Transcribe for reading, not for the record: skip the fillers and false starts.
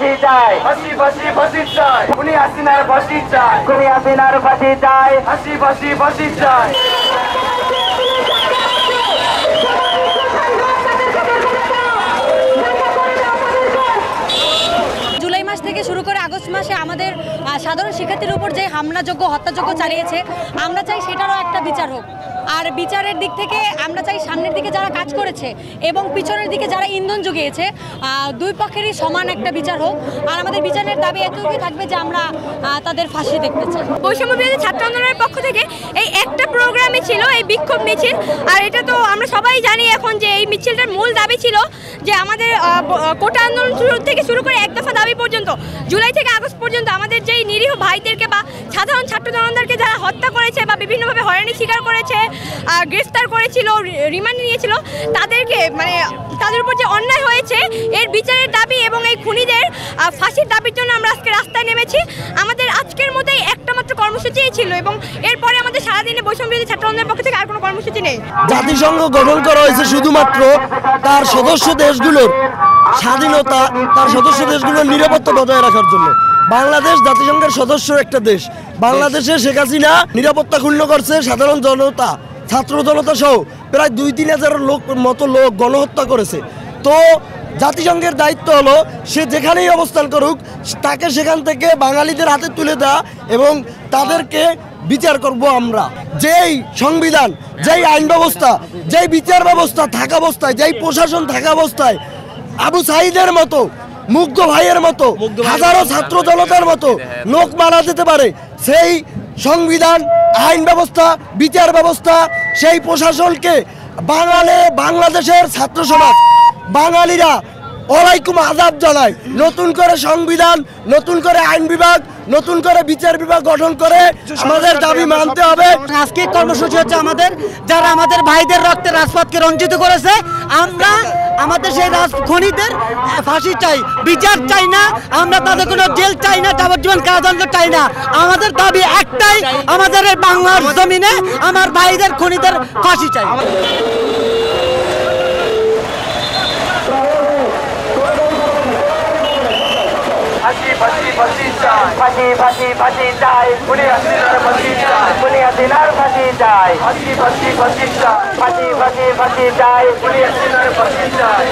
ফাঁসি চাই, ফাঁসি ফাঁসি ফাঁসি চাই, খুনি হাসিনার ফাঁসি চাই, খুনি হাসিনার ফাঁসি চাই, ফাঁসি ফাঁসি ফাঁসি চাই। জুলাই মাস থেকে শুরু করে আগস্ট মাসে আমাদের সাধারণ শিক্ষার্থীর উপর যে হামলাযোগ্য হত্যাযোগ্য চালিয়েছে, আমরা চাই সেটারও একটা বিচার হোক। আর বিচারের দিক থেকে আমরা চাই সামনের দিকে যারা কাজ করেছে এবং পিছনের দিকে যারা ইন্ধন জুগিয়েছে, দুই পক্ষেরই সমান একটা বিচার হোক। আর আমাদের বিচারের দাবি এতটুকুই থাকবে যে আমরা তাদের ফাঁসি দেখতে চাই। বৈষম্য বিরোধী ছাত্র আন্দোলনের পক্ষ থেকে এই একটা প্রোগ্রামই ছিল, এই বিক্ষোভ মিছিল। আর এটা তো আমরা সবাই জানি এখন যে এই মিছিলটার মূল দাবি ছিল যে আমাদের কোটা আন্দোলন থেকে শুরু করে এক দফা দাবি পর্যন্ত, জুলাই থেকে আগস্ট পর্যন্ত আমাদের যেই নিরীহ ভাইদেরকে বা সাধারণ ছাত্র জনতাকে যারা হত্যা করেছে বা বিভিন্নভাবে হয়রানি শিকার করেছে, গ্রেফতার করেছিল, রিমান্ডে নিয়েছিল, তাদেরকে মানে তাদের উপর যে অন্যায় হয়েছে এর বিচারের দাবি এবং এই খুনিদের ফাঁসির দাবির জন্য আমরা আজকে রাস্তায় নেমেছি। আমাদের আজকের মধ্যেই একটা মাত্র কর্মসূচিই ছিল এবং এরপরে আমাদের সারাদিনে বৈষম্য বিরোধী ছাত্র আন্দোলনের পক্ষ থেকে আর কোনো কর্মসূচি নেই। জাতিসংঘ গঠন করা হয়েছে শুধুমাত্র তার সদস্য দেশগুলোর স্বাধীনতা, তার সদস্য দেশগুলোর নিরাপত্তা বজায় রাখার জন্য। বাংলাদেশ জাতিসংঘের সদস্য একটা দেশ। বাংলাদেশে শেখ হাসিনা নিরাপত্তা ক্ষুণ্ণ করছে, সাধারণ জনতা, ছাত্র জনতা সহ প্রায় 2-3 হাজার মতো লোক গণহত্যা করেছে। তো জাতিসংঘের দায়িত্ব হলো সে যেখানেই অবস্থান করুক তাকে সেখান থেকে বাঙালিদের হাতে তুলে দেওয়া এবং তাদেরকে বিচার করব আমরা। যেই সংবিধান, যেই আইন ব্যবস্থা, যেই বিচার ব্যবস্থা থাকা অবস্থায়, যেই প্রশাসন থাকা অবস্থায় আবু সাঈদের মতো, মুগ্ধ ভাইয়ের মতো, হাজারো ছাত্র জনতার মতো লোক মারা যেতে পারে, সেই সংবিধান, আইন ব্যবস্থা, বিচার ব্যবস্থা, সেই প্রশাসনকে বাংলাদেশের ছাত্র সমাজ, বাঙালিরা ওয়ালাইকুম আযাব জানায়। নতুন করে সংবিধান, নতুন করে আইন বিভাগ, নতুন করে বিচার বিভাগ গঠন করে আমাদের দাবি মানতে হবে। আজকের কর্মসূচি হচ্ছে আমাদের যারা আমাদের ভাইদের রক্তে রাজপথকে রঞ্জিত করেছে, আমরা আমাদের সেই খুনিদের ফাঁসি চাই, বিচার চাই না। আমরা তাদের কোনো জেল চাই না, যাবজ্জীবন কারাদণ্ড চাই না। আমাদের দাবি একটাই, আমাদের এই বাংলার জমিনে আমার ভাইদের খুনিদের ফাঁসি চাই। ফাঁসি ফাঁসি ফাঁসি চাই, ফাঁসি ফাঁসি ফাঁসি চাই, খুনি হাসিনার ফাঁসি চাই, খুনি হাসিনার ফাঁসি চাই, ফাঁসি ফাঁসি ফাঁসি চাই, ফাঁসি ফাঁসি ফাঁসি চাই, খুনি হাসিনার ফাঁসি চাই।